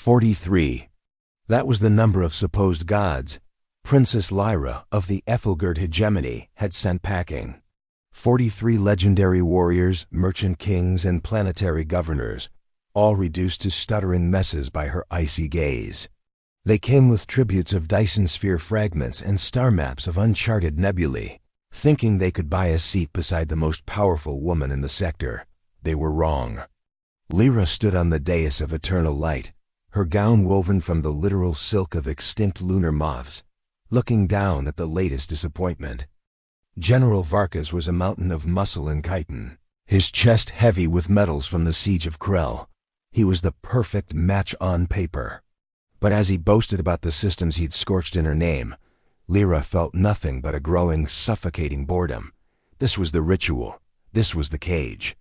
43. That was the number of supposed gods Princess Lyra of the Aethelgard Hegemony had sent packing. 43 legendary warriors, merchant kings, and planetary governors, all reduced to stuttering messes by her icy gaze. They came with tributes of Dyson sphere fragments and star maps of uncharted nebulae, thinking they could buy a seat beside the most powerful woman in the sector. They were wrong. Lyra stood on the dais of eternal light, her gown woven from the literal silk of extinct lunar moths, looking down at the latest disappointment. General Varkas was a mountain of muscle and chitin, his chest heavy with medals from the siege of Krell. He was the perfect match on paper. But as he boasted about the systems he'd scorched in her name, Lyra felt nothing but a growing, suffocating boredom. This was the ritual. This was the cage.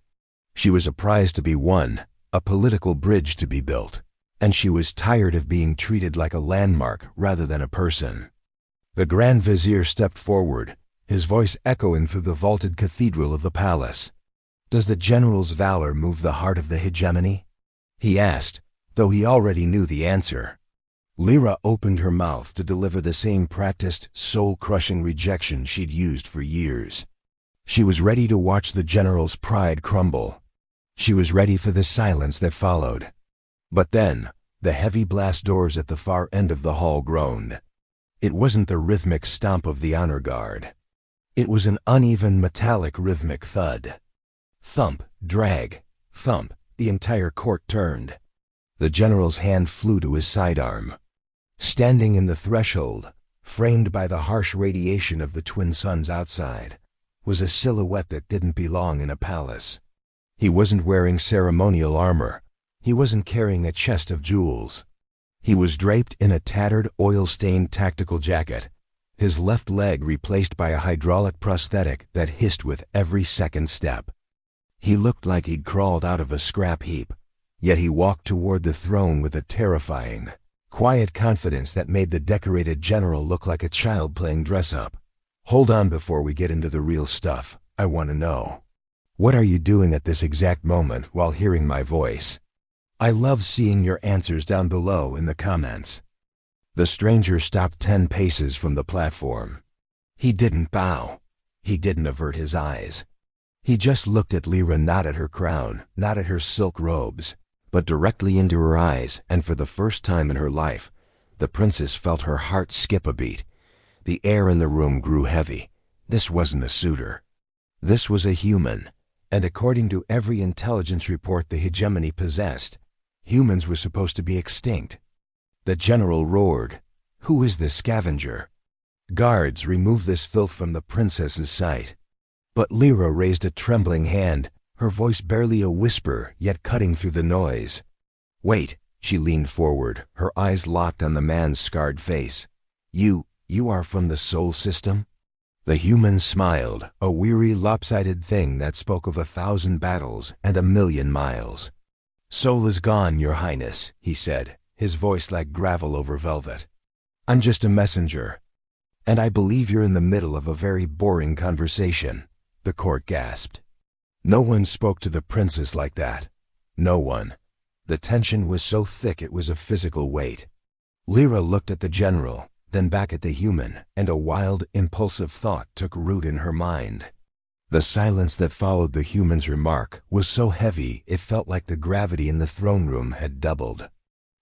She was a prize to be won, a political bridge to be built, and she was tired of being treated like a landmark rather than a person. The Grand Vizier stepped forward, his voice echoing through the vaulted cathedral of the palace. "Does the general's valor move the heart of the hegemony?" he asked, though he already knew the answer. Lyra opened her mouth to deliver the same practiced, soul-crushing rejection she'd used for years. She was ready to watch the general's pride crumble. She was ready for the silence that followed. But then, the heavy blast doors at the far end of the hall groaned. It wasn't the rhythmic stomp of the honor guard. It was an uneven, metallic, rhythmic thud. Thump, drag, thump, the entire court turned. The general's hand flew to his sidearm. Standing in the threshold, framed by the harsh radiation of the twin suns outside, was a silhouette that didn't belong in a palace. He wasn't wearing ceremonial armor. He wasn't carrying a chest of jewels. He was draped in a tattered, oil-stained tactical jacket, his left leg replaced by a hydraulic prosthetic that hissed with every second step. He looked like he'd crawled out of a scrap heap, yet he walked toward the throne with a terrifying, quiet confidence that made the decorated general look like a child playing dress-up. "Hold on before we get into the real stuff. I want to know. What are you doing at this exact moment while hearing my voice? I love seeing your answers down below in the comments." The stranger stopped 10 paces from the platform. He didn't bow. He didn't avert his eyes. He just looked at Lyra, not at her crown, not at her silk robes, but directly into her eyes, and for the first time in her life, the princess felt her heart skip a beat. The air in the room grew heavy. This wasn't a suitor. This was a human, and according to every intelligence report the hegemony possessed, humans were supposed to be extinct. The general roared, "Who is this scavenger? Guards, remove this filth from the princess's sight." But Lyra raised a trembling hand, her voice barely a whisper, yet cutting through the noise. "Wait," she leaned forward, her eyes locked on the man's scarred face. You are from the Soul System?" The human smiled, a weary, lopsided thing that spoke of 1,000 battles and 1,000,000 miles. "Soul is gone, Your Highness," he said, his voice like gravel over velvet. "I'm just a messenger. And I believe you're in the middle of a very boring conversation," the court gasped. No one spoke to the princess like that. No one. The tension was so thick it was a physical weight. Lyra looked at the general, then back at the human, and a wild, impulsive thought took root in her mind. The silence that followed the human's remark was so heavy it felt like the gravity in the throne room had doubled.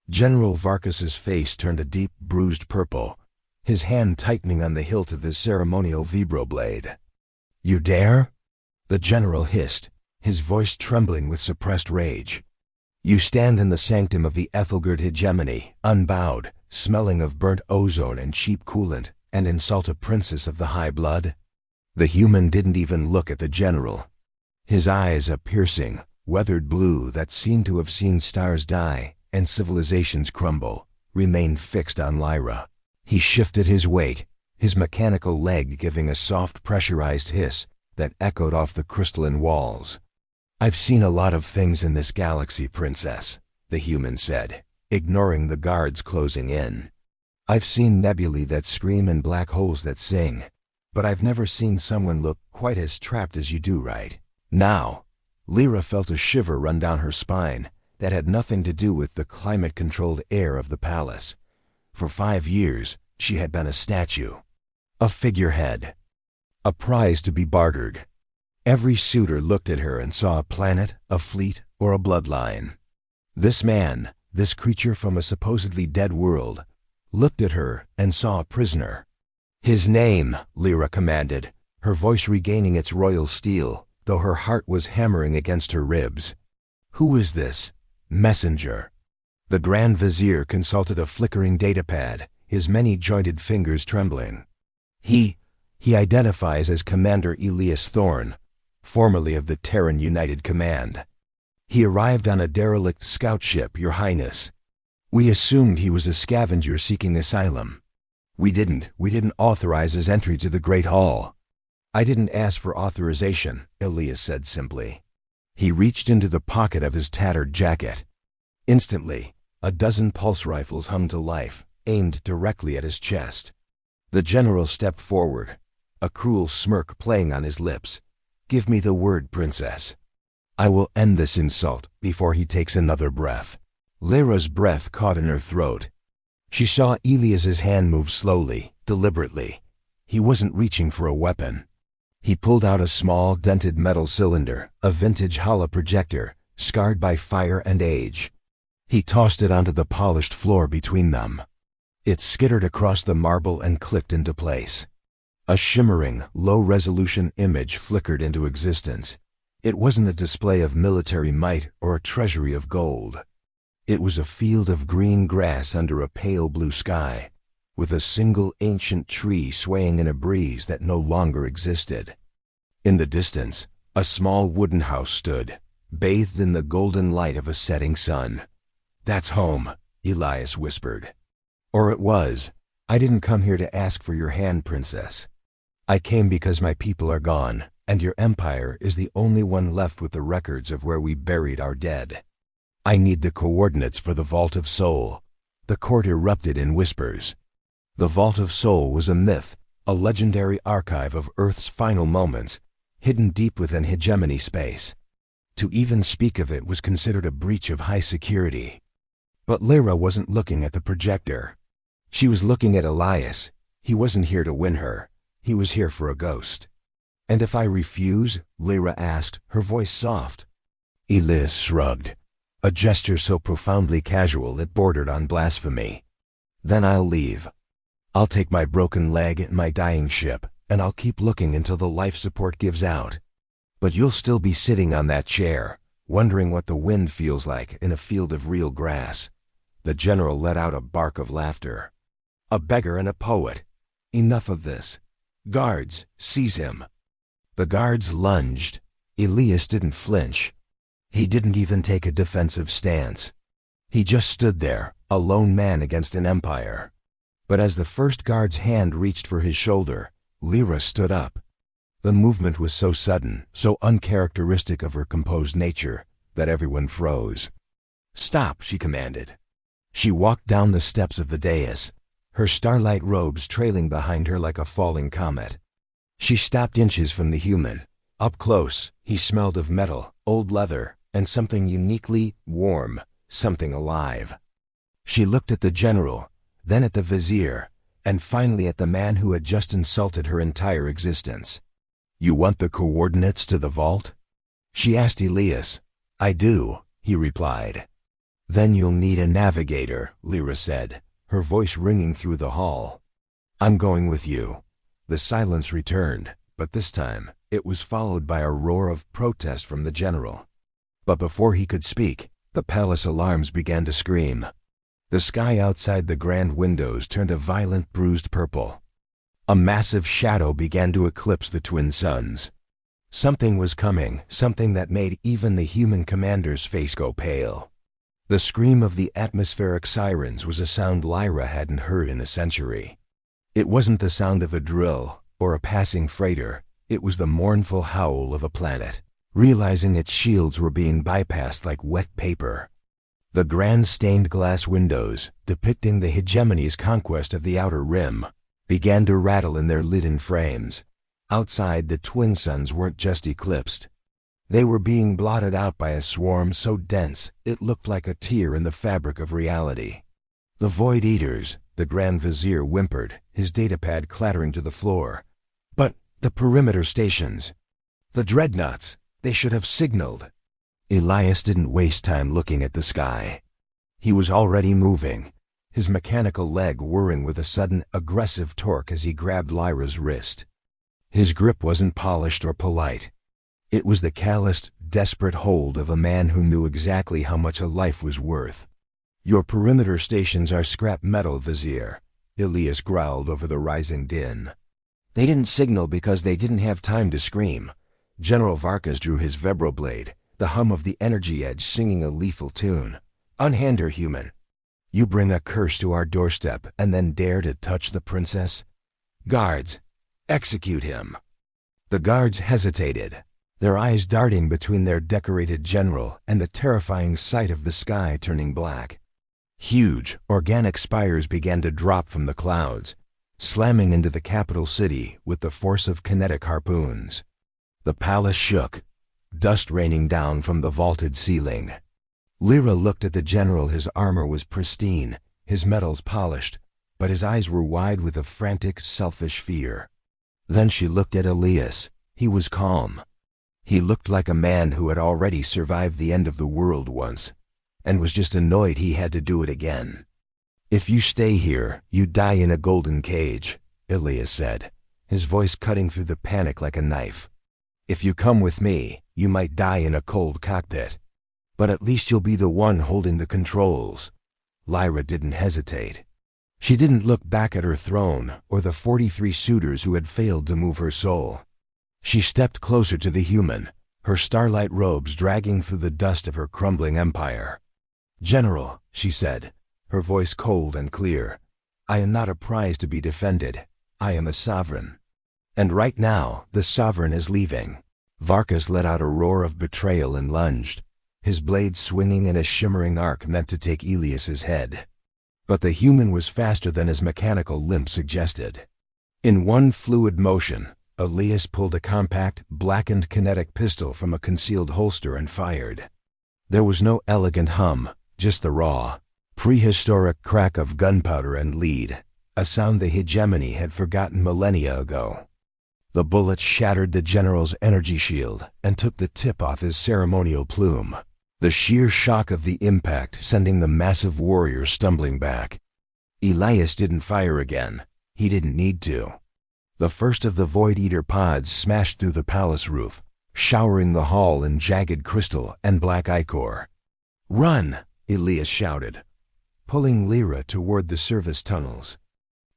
General Varkas's face turned a deep, bruised purple, his hand tightening on the hilt of his ceremonial vibroblade. "You dare?" the general hissed, his voice trembling with suppressed rage. "You stand in the sanctum of the Aethelgard Hegemony, unbowed, smelling of burnt ozone and cheap coolant, and insult a princess of the high blood?" The human didn't even look at the general. His eyes, a piercing, weathered blue that seemed to have seen stars die and civilizations crumble, remained fixed on Lyra. He shifted his weight, his mechanical leg giving a soft pressurized hiss that echoed off the crystalline walls. "I've seen a lot of things in this galaxy, Princess," the human said, ignoring the guards closing in. "I've seen nebulae that scream and black holes that sing, but I've never seen someone look quite as trapped as you do right now." Lyra felt a shiver run down her spine, that had nothing to do with the climate-controlled air of the palace. For 5 years, she had been a statue, a figurehead, a prize to be bartered. Every suitor looked at her and saw a planet, a fleet, or a bloodline. This man, this creature from a supposedly dead world, looked at her and saw a prisoner. "His name," Lyra commanded, her voice regaining its royal steel, though her heart was hammering against her ribs. "Who is this messenger?" The Grand Vizier consulted a flickering datapad, his many-jointed fingers trembling. He identifies as Commander Elias Thorne, formerly of the Terran United Command. He arrived on a derelict scout ship, Your Highness. We assumed he was a scavenger seeking asylum. We didn't authorize his entry to the Great Hall." "I didn't ask for authorization," Elias said simply. He reached into the pocket of his tattered jacket. Instantly, a dozen pulse rifles hummed to life, aimed directly at his chest. The general stepped forward, a cruel smirk playing on his lips. "Give me the word, Princess. I will end this insult before he takes another breath." Lyra's breath caught in her throat. She saw Elias's hand move slowly, deliberately. He wasn't reaching for a weapon. He pulled out a small, dented metal cylinder, a vintage holoprojector, scarred by fire and age. He tossed it onto the polished floor between them. It skittered across the marble and clicked into place. A shimmering, low-resolution image flickered into existence. It wasn't a display of military might or a treasury of gold. It was a field of green grass under a pale blue sky, with a single ancient tree swaying in a breeze that no longer existed. In the distance, a small wooden house stood, bathed in the golden light of a setting sun. "That's home," Elias whispered. "Or it was. I didn't come here to ask for your hand, Princess. I came because my people are gone, and your empire is the only one left with the records of where we buried our dead. I need the coordinates for the Vault of Soul." The court erupted in whispers. The Vault of Soul was a myth, a legendary archive of Earth's final moments, hidden deep within hegemony space. To even speak of it was considered a breach of high security. But Lyra wasn't looking at the projector. She was looking at Elias. He wasn't here to win her. He was here for a ghost. "And if I refuse?" Lyra asked, her voice soft. Elias shrugged, a gesture so profoundly casual it bordered on blasphemy. "Then I'll leave. I'll take my broken leg and my dying ship, and I'll keep looking until the life support gives out. But you'll still be sitting on that chair, wondering what the wind feels like in a field of real grass." The general let out a bark of laughter. "A beggar and a poet. Enough of this. Guards, seize him." The guards lunged. Elias didn't flinch. He didn't even take a defensive stance. He just stood there, a lone man against an empire. But as the first guard's hand reached for his shoulder, Lyra stood up. The movement was so sudden, so uncharacteristic of her composed nature, that everyone froze. "Stop," she commanded. She walked down the steps of the dais, her starlight robes trailing behind her like a falling comet. She stopped inches from the human. Up close, he smelled of metal, old leather, and something uniquely warm, something alive. She looked at the general, then at the vizier, and finally at the man who had just insulted her entire existence. "You want the coordinates to the vault?" she asked Elias. "I do," he replied. "Then you'll need a navigator," Lyra said, her voice ringing through the hall. "I'm going with you." The silence returned, but this time it was followed by a roar of protest from the general. But before he could speak, the palace alarms began to scream. The sky outside the grand windows turned a violent bruised purple. A massive shadow began to eclipse the twin suns. Something was coming, something that made even the human commander's face go pale. The scream of the atmospheric sirens was a sound Lyra hadn't heard in a century. It wasn't the sound of a drill or a passing freighter. It was the mournful howl of a planet, realizing its shields were being bypassed like wet paper. The grand stained glass windows, depicting the hegemony's conquest of the outer rim, began to rattle in their leaden frames. Outside, the twin suns weren't just eclipsed. They were being blotted out by a swarm so dense it looked like a tear in the fabric of reality. The Void Eaters, the Grand Vizier whimpered, his datapad clattering to the floor. But the perimeter stations, the dreadnoughts, they should have signaled. Elias didn't waste time looking at the sky. He was already moving, his mechanical leg whirring with a sudden, aggressive torque as he grabbed Lyra's wrist. His grip wasn't polished or polite. It was the calloused, desperate hold of a man who knew exactly how much a life was worth. "Your perimeter stations are scrap metal, Vizier," Elias growled over the rising din. "They didn't signal because they didn't have time to scream." General Varkas drew his vibroblade, the hum of the energy edge singing a lethal tune. "Unhand her, human. You bring a curse to our doorstep and then dare to touch the princess? Guards, execute him." The guards hesitated, their eyes darting between their decorated general and the terrifying sight of the sky turning black. Huge, organic spires began to drop from the clouds, slamming into the capital city with the force of kinetic harpoons. The palace shook, dust raining down from the vaulted ceiling. Lyra looked at the general. His armor was pristine, his metals polished, but his eyes were wide with a frantic, selfish fear. Then she looked at Elias. He was calm. He looked like a man who had already survived the end of the world once, and was just annoyed he had to do it again. "If you stay here, you die in a golden cage," Elias said, his voice cutting through the panic like a knife. "If you come with me, you might die in a cold cockpit. But at least you'll be the one holding the controls." Lyra didn't hesitate. She didn't look back at her throne or the 43 suitors who had failed to move her soul. She stepped closer to the human, her starlight robes dragging through the dust of her crumbling empire. "General," she said, her voice cold and clear, "I am not a prize to be defended. I am a sovereign. And right now, the sovereign is leaving." Varkas let out a roar of betrayal and lunged, his blade swinging in a shimmering arc meant to take Elias's head. But the human was faster than his mechanical limp suggested. In one fluid motion, Elias pulled a compact, blackened kinetic pistol from a concealed holster and fired. There was no elegant hum, just the raw, prehistoric crack of gunpowder and lead, a sound the hegemony had forgotten millennia ago. The bullet shattered the general's energy shield and took the tip off his ceremonial plume, the sheer shock of the impact sending the massive warrior stumbling back. Elias didn't fire again. He didn't need to. The first of the Void Eater pods smashed through the palace roof, showering the hall in jagged crystal and black ichor. "Run!" Elias shouted, pulling Lyra toward the service tunnels.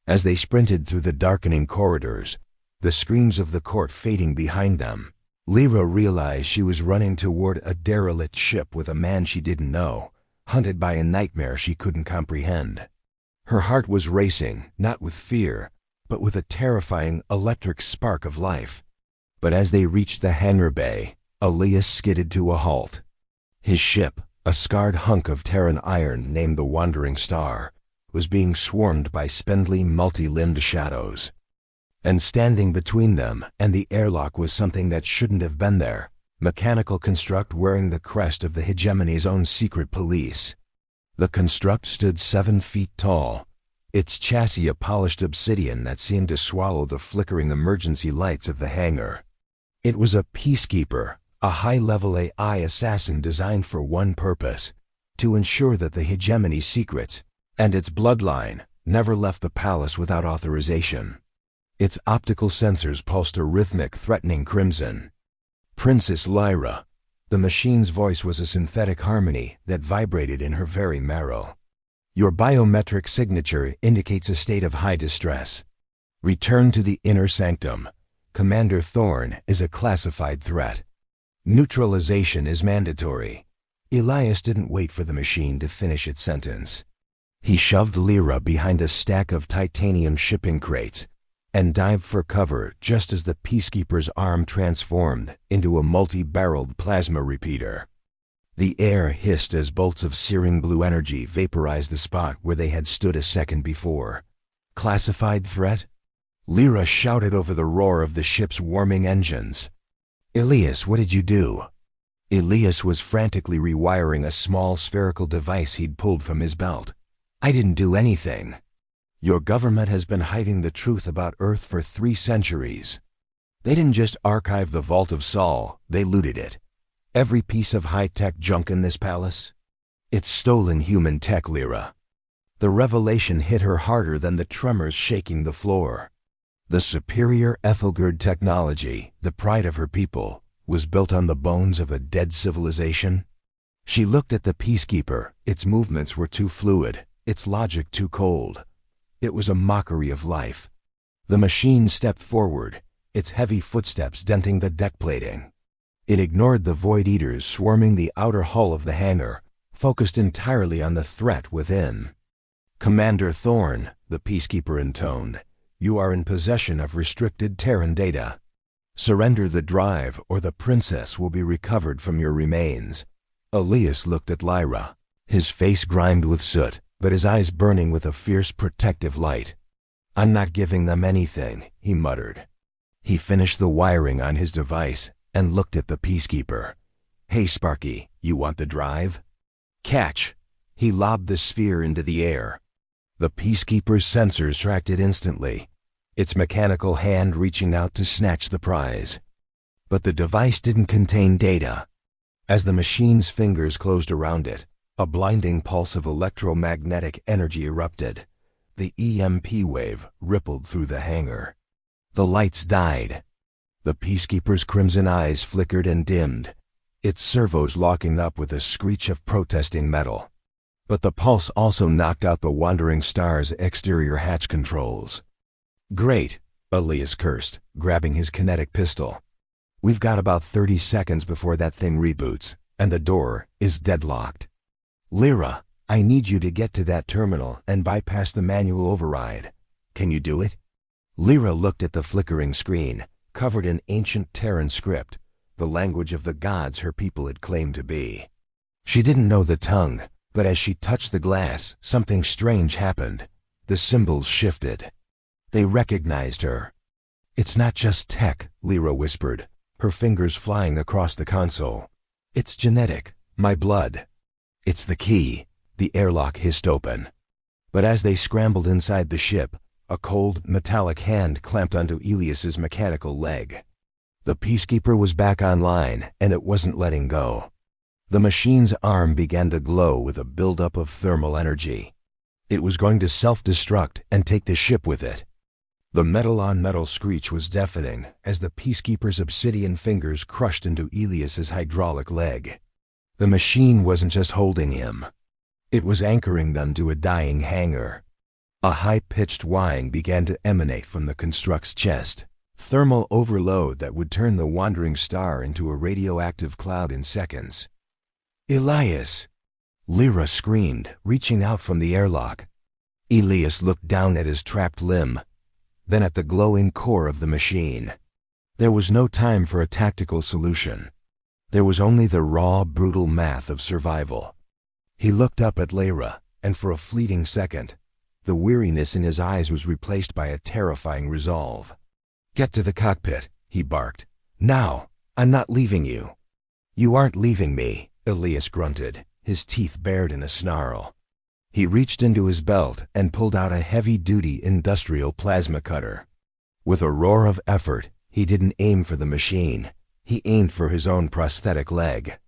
As they sprinted through the darkening corridors, the screens of the court fading behind them, Lyra realized she was running toward a derelict ship with a man she didn't know, hunted by a nightmare she couldn't comprehend. Her heart was racing, not with fear, but with a terrifying electric spark of life. But as they reached the hangar bay, Elias skidded to a halt. His ship, a scarred hunk of Terran iron named the Wandering Star, was being swarmed by spindly, multi-limbed shadows. And standing between them and the airlock was something that shouldn't have been there, mechanical construct wearing the crest of the hegemony's own secret police. The construct stood 7 feet tall, its chassis a polished obsidian that seemed to swallow the flickering emergency lights of the hangar. It was a peacekeeper, a high-level AI assassin designed for one purpose: to ensure that the hegemony's secrets and its bloodline never left the palace without authorization. Its optical sensors pulsed a rhythmic, threatening crimson. "Princess Lyra." The machine's voice was a synthetic harmony that vibrated in her very marrow. "Your biometric signature indicates a state of high distress. Return to the inner sanctum. Commander Thorne is a classified threat. Neutralization is mandatory." Elias didn't wait for the machine to finish its sentence. He shoved Lyra behind a stack of titanium shipping crates and dived for cover just as the peacekeeper's arm transformed into a multi-barreled plasma repeater. The air hissed as bolts of searing blue energy vaporized the spot where they had stood a second before. "Classified threat?" Lyra shouted over the roar of the ship's warming engines. "Elias, what did you do?" Elias was frantically rewiring a small spherical device he'd pulled from his belt. "I didn't do anything. Your government has been hiding the truth about Earth for 3 centuries. They didn't just archive the Vault of Sol, they looted it. Every piece of high-tech junk in this palace? It's stolen human tech, Lyra." The revelation hit her harder than the tremors shaking the floor. The superior Aethelgard technology, the pride of her people, was built on the bones of a dead civilization. She looked at the Peacekeeper. Its movements were too fluid, its logic too cold. It was a mockery of life. The machine stepped forward, its heavy footsteps denting the deck plating. It ignored the Void Eaters swarming the outer hull of the hangar, focused entirely on the threat within. "Commander Thorne," the Peacekeeper intoned, "you are in possession of restricted Terran data. Surrender the drive or the princess will be recovered from your remains." Elias looked at Lyra, his face grimed with soot, but his eyes burning with a fierce protective light. "I'm not giving them anything," he muttered. He finished the wiring on his device and looked at the Peacekeeper. "Hey Sparky, you want the drive?" "Catch!" He lobbed the sphere into the air. The Peacekeeper's sensors tracked it instantly, its mechanical hand reaching out to snatch the prize. But the device didn't contain data. As the machine's fingers closed around it, a blinding pulse of electromagnetic energy erupted. The EMP wave rippled through the hangar. The lights died. The Peacekeeper's crimson eyes flickered and dimmed, its servos locking up with a screech of protesting metal. But the pulse also knocked out the Wandering Star's exterior hatch controls. "Great," Elias cursed, grabbing his kinetic pistol. "We've got about 30 seconds before that thing reboots, and the door is deadlocked. Lyra, I need you to get to that terminal and bypass the manual override. Can you do it?" Lyra looked at the flickering screen, covered in ancient Terran script, the language of the gods her people had claimed to be. She didn't know the tongue, but as she touched the glass, something strange happened. The symbols shifted. They recognized her. "It's not just tech," Lyra whispered, her fingers flying across the console. "It's genetic, my blood." "It's the key," the airlock hissed open. But as they scrambled inside the ship, a cold, metallic hand clamped onto Elias's mechanical leg. The Peacekeeper was back online, and it wasn't letting go. The machine's arm began to glow with a buildup of thermal energy. It was going to self-destruct and take the ship with it. The metal-on-metal screech was deafening as the Peacekeeper's obsidian fingers crushed into Elias's hydraulic leg. The machine wasn't just holding him. It was anchoring them to a dying hangar. A high-pitched whine began to emanate from the construct's chest. Thermal overload that would turn the Wandering Star into a radioactive cloud in seconds. "Elias!" Lyra screamed, reaching out from the airlock. Elias looked down at his trapped limb, then at the glowing core of the machine. There was no time for a tactical solution. There was only the raw, brutal math of survival. He looked up at Lyra, and for a fleeting second, the weariness in his eyes was replaced by a terrifying resolve. "Get to the cockpit," he barked. "Now! I'm not leaving you." "You aren't leaving me," Elias grunted, his teeth bared in a snarl. He reached into his belt and pulled out a heavy-duty industrial plasma cutter. With a roar of effort, he didn't aim for the machine. He aimed for his own prosthetic leg.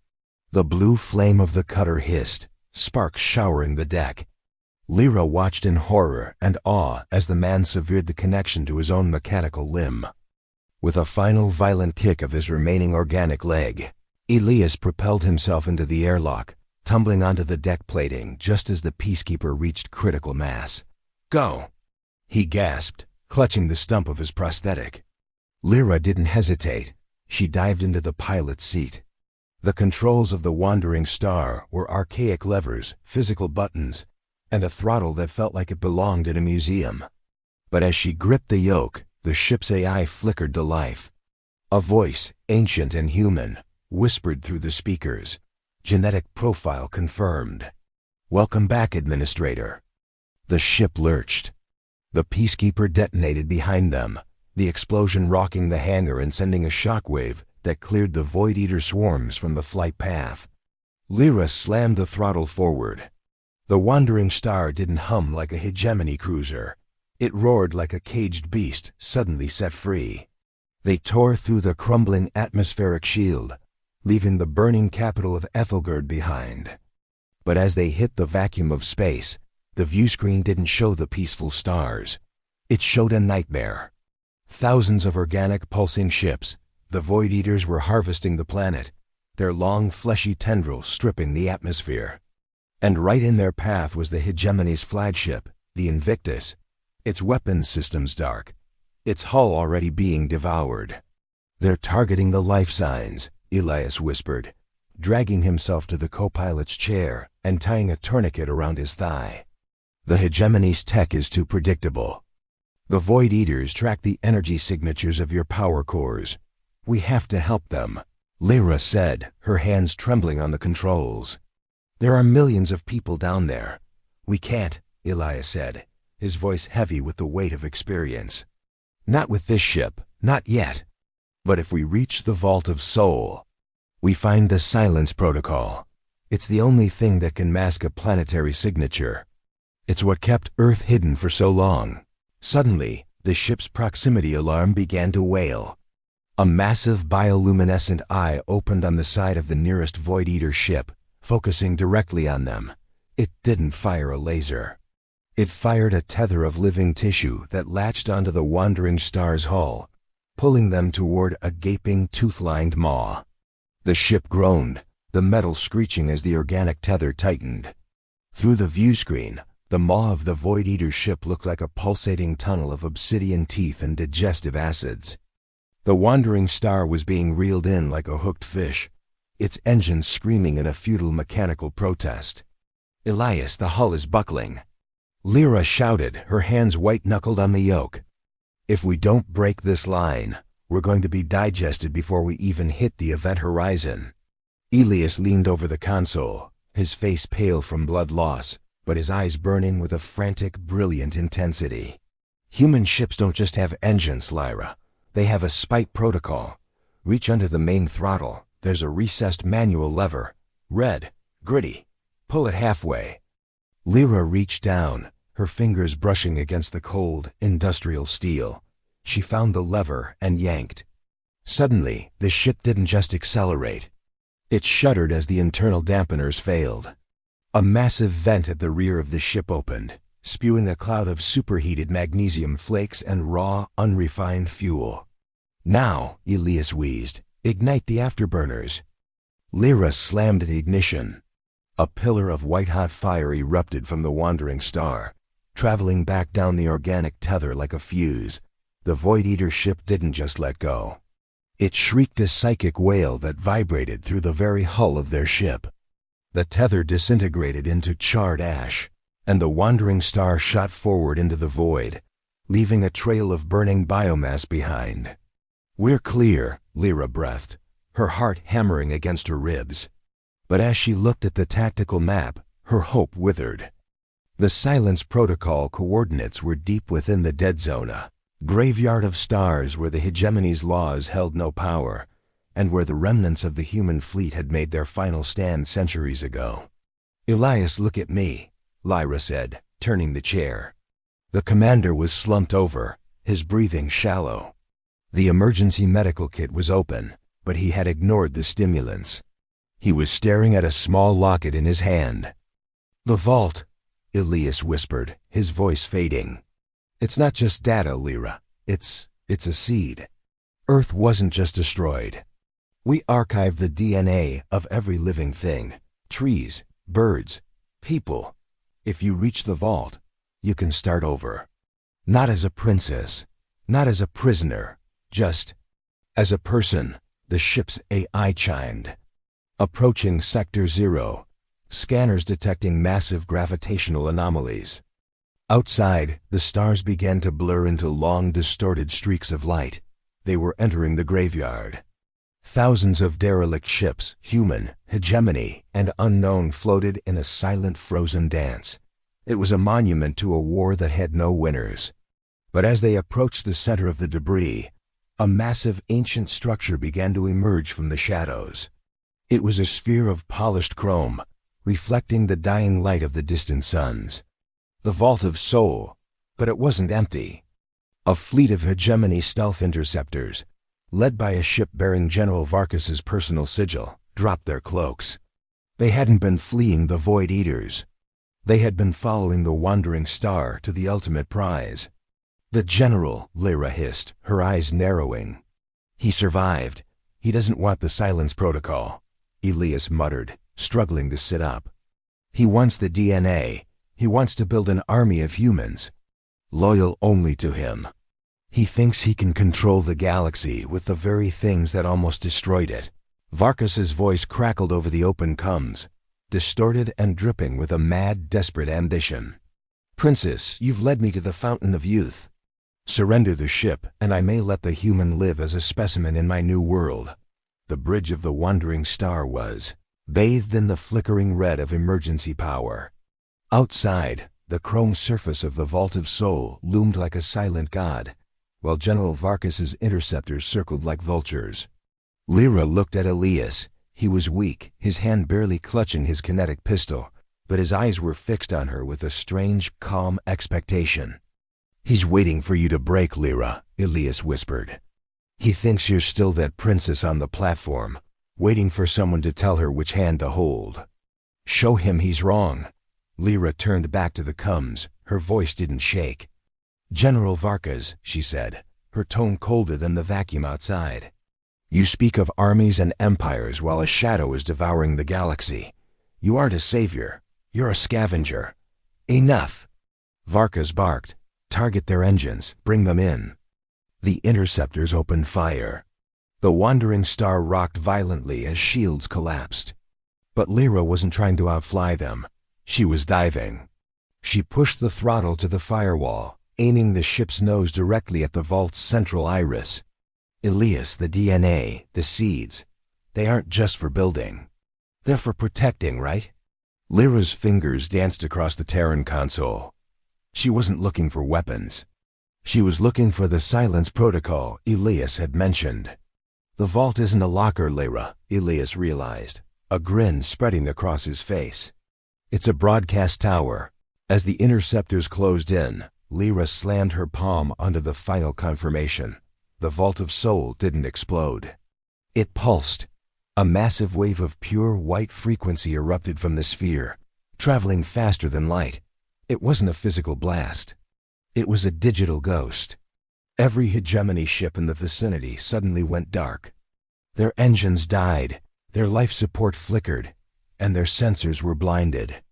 The blue flame of the cutter hissed, sparks showering the deck. Lyra watched in horror and awe as the man severed the connection to his own mechanical limb. With a final violent kick of his remaining organic leg, Elias propelled himself into the airlock, tumbling onto the deck plating just as the Peacekeeper reached critical mass. "Go!" he gasped, clutching the stump of his prosthetic. Lyra didn't hesitate. She dived into the pilot's seat. The controls of the Wandering Star were archaic levers, physical buttons, and a throttle that felt like it belonged in a museum. But as she gripped the yoke, the ship's AI flickered to life. A voice, ancient and human, whispered through the speakers. "Genetic profile confirmed. Welcome back, Administrator." The ship lurched. The Peacekeeper detonated behind them, the explosion rocking the hangar and sending a shockwave that cleared the Void Eater swarms from the flight path. Lyra slammed the throttle forward. The wandering star didn't hum like a hegemony cruiser. It roared like a caged beast suddenly set free. They tore through the crumbling atmospheric shield, leaving the burning capital of Aethelgard behind. But as they hit the vacuum of space, the viewscreen didn't show the peaceful stars. It showed a nightmare. Thousands of organic pulsing ships, the Void Eaters were harvesting the planet, their long fleshy tendrils stripping the atmosphere. And right in their path was the hegemony's flagship, the Invictus, its weapons systems dark, its hull already being devoured. "They're targeting the life signs," Elias whispered, dragging himself to the co-pilot's chair and tying a tourniquet around his thigh. "The hegemony's tech is too predictable. The Void Eaters track the energy signatures of your power cores. We have to help them," Lyra said, her hands trembling on the controls. "There are millions of people down there. We can't," Elias said, his voice heavy with the weight of experience. "Not with this ship, not yet. But if we reach the Vault of Soul, we find the Silence Protocol. It's the only thing that can mask a planetary signature. It's what kept Earth hidden for so long." Suddenly, the ship's proximity alarm began to wail. A massive bioluminescent eye opened on the side of the nearest Void Eater ship, focusing directly on them. It didn't fire a laser. It fired a tether of living tissue that latched onto the wandering star's hull, pulling them toward a gaping, tooth-lined maw. The ship groaned, the metal screeching as the organic tether tightened. Through the viewscreen, the maw of the Void Eater ship looked like a pulsating tunnel of obsidian teeth and digestive acids. The wandering star was being reeled in like a hooked fish, its engines screaming in a futile mechanical protest. "Elias, the hull is buckling," Lyra shouted, her hands white-knuckled on the yoke. "If we don't break this line, we're going to be digested before we even hit the event horizon." Elias leaned over the console, his face pale from blood loss, but his eyes burning with a frantic, brilliant intensity. "Human ships don't just have engines, Lyra. They have a spike protocol. Reach under the main throttle. There's a recessed manual lever. Red, gritty. Pull it halfway." Lyra reached down, her fingers brushing against the cold, industrial steel. She found the lever and yanked. Suddenly, the ship didn't just accelerate. It shuddered as the internal dampeners failed. A massive vent at the rear of the ship opened, spewing a cloud of superheated magnesium flakes and raw, unrefined fuel. "Now," Elias wheezed, "ignite the afterburners." Lyra slammed the ignition. A pillar of white-hot fire erupted from the wandering star, traveling back down the organic tether like a fuse. The Void Eater ship didn't just let go. It shrieked a psychic wail that vibrated through the very hull of their ship. The tether disintegrated into charred ash, and the wandering star shot forward into the void, leaving a trail of burning biomass behind. "We're clear," Lyra breathed, her heart hammering against her ribs. But as she looked at the tactical map, her hope withered. The Silence Protocol coordinates were deep within the dead zone, a graveyard of stars where the hegemony's laws held no power, and where the remnants of the human fleet had made their final stand centuries ago. "Elias, look at me," Lyra said, turning the chair. The commander was slumped over, his breathing shallow. The emergency medical kit was open, but he had ignored the stimulants. He was staring at a small locket in his hand. "The vault," Elias whispered, his voice fading. "It's not just data, Lyra. It's a seed. Earth wasn't just destroyed. We archived the DNA of every living thing, trees, birds, people. If you reach the vault, you can start over. Not as a princess, not as a prisoner, just as a person." The ship's AI chimed. Approaching Sector 0, scanners detecting massive gravitational anomalies. Outside, the stars began to blur into long, distorted streaks of light. They were entering the graveyard. Thousands of derelict ships, human, hegemony, and unknown, floated in a silent, frozen dance. It was a monument to a war that had no winners. But as they approached the center of the debris, A massive ancient structure began to emerge from the shadows. It was a sphere of polished chrome, reflecting the dying light of the distant suns. The Vault of Soul, but it wasn't empty. A fleet of Hegemony stealth interceptors, led by a ship bearing General Varkus's personal sigil, dropped their cloaks. They hadn't been fleeing the Void Eaters. They had been following the wandering star to the ultimate prize. "The General," Lyra hissed, her eyes narrowing. "He survived. He doesn't want the silence protocol," Elias muttered, struggling to sit up. "He wants the DNA. He wants to build an army of humans, loyal only to him. He thinks he can control the galaxy with the very things that almost destroyed it." Varkus's voice crackled over the open comms, distorted and dripping with a mad, desperate ambition. "Princess, you've led me to the fountain of youth. Surrender the ship, and I may let the human live as a specimen in my new world." The bridge of the wandering star was bathed in the flickering red of emergency power. Outside, the chrome surface of the Vault of Soul loomed like a silent god, while General Varkus's interceptors circled like vultures. Lyra looked at Elias. He was weak, his hand barely clutching his kinetic pistol, but his eyes were fixed on her with a strange, calm expectation. "He's waiting for you to break, Lyra," Elias whispered. "He thinks you're still that princess on the platform, waiting for someone to tell her which hand to hold. Show him he's wrong." Lyra turned back to the comms. Her voice didn't shake. "General Varkus," she said, her tone colder than the vacuum outside. "You speak of armies and empires while a shadow is devouring the galaxy. You aren't a savior. You're a scavenger. Enough." Varkus barked. "Target their engines. Bring them in." The interceptors opened fire. The wandering star rocked violently as shields collapsed. But Lyra wasn't trying to outfly them. She was diving. She pushed the throttle to the firewall, aiming the ship's nose directly at the vault's central iris. "Elias, the DNA, the seeds, they aren't just for building. They're for protecting, right?" Lyra's fingers danced across the Terran console. She wasn't looking for weapons. She was looking for the silence protocol Elias had mentioned. "The vault isn't a locker, Lyra," Elias realized, a grin spreading across his face. "It's a broadcast tower." As the interceptors closed in, Lyra slammed her palm onto the final confirmation. The Vault of Soul didn't explode. It pulsed. A massive wave of pure white frequency erupted from the sphere, traveling faster than light. It wasn't a physical blast. It was a digital ghost. Every Hegemony ship in the vicinity suddenly went dark. Their engines died, their life support flickered, and their sensors were blinded.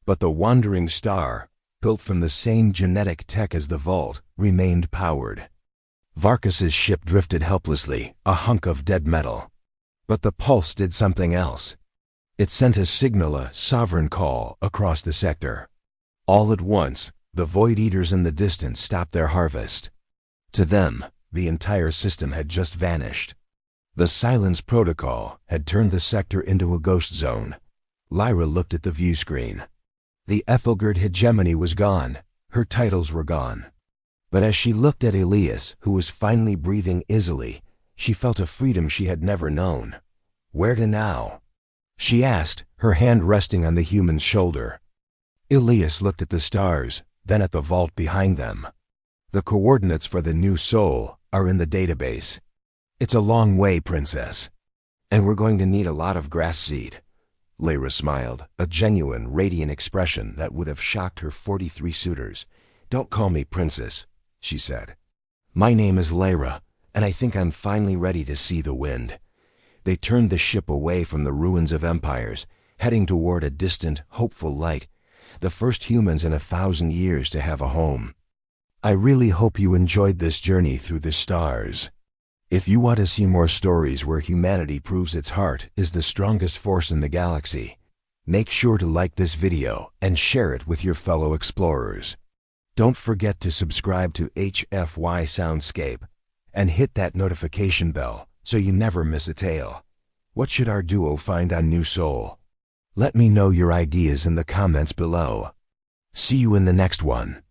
But the wandering star, built from the same genetic tech as the vault, remained powered. Varkus's ship drifted helplessly, a hunk of dead metal. But the pulse did something else. It sent a signal, a sovereign call, across the sector. All at once, the Void Eaters in the distance stopped their harvest. To them, the entire system had just vanished. The silence protocol had turned the sector into a ghost zone. Lyra looked at the view screen. The Aethelgard Hegemony was gone. Her titles were gone. But as she looked at Elias, who was finally breathing easily, she felt a freedom she had never known. "Where to now?" she asked, her hand resting on the human's shoulder. Elias looked at the stars, then at the vault behind them. "The coordinates for the new soul are in the database. It's a long way, Princess. And we're going to need a lot of grass seed." Lyra smiled, a genuine, radiant expression that would have shocked her 43 suitors. "Don't call me Princess," she said. "My name is Lyra, and I think I'm finally ready to see the wind." They turned the ship away from the ruins of empires, heading toward a distant, hopeful light, the first humans in 1,000 years to have a home. I really hope you enjoyed this journey through the stars. If you want to see more stories where humanity proves its heart is the strongest force in the galaxy, make sure to like this video and share it with your fellow explorers. Don't forget to subscribe to HFY Soundscape and hit that notification bell so you never miss a tale. What should our duo find on New Soul? Let me know your ideas in the comments below. See you in the next one.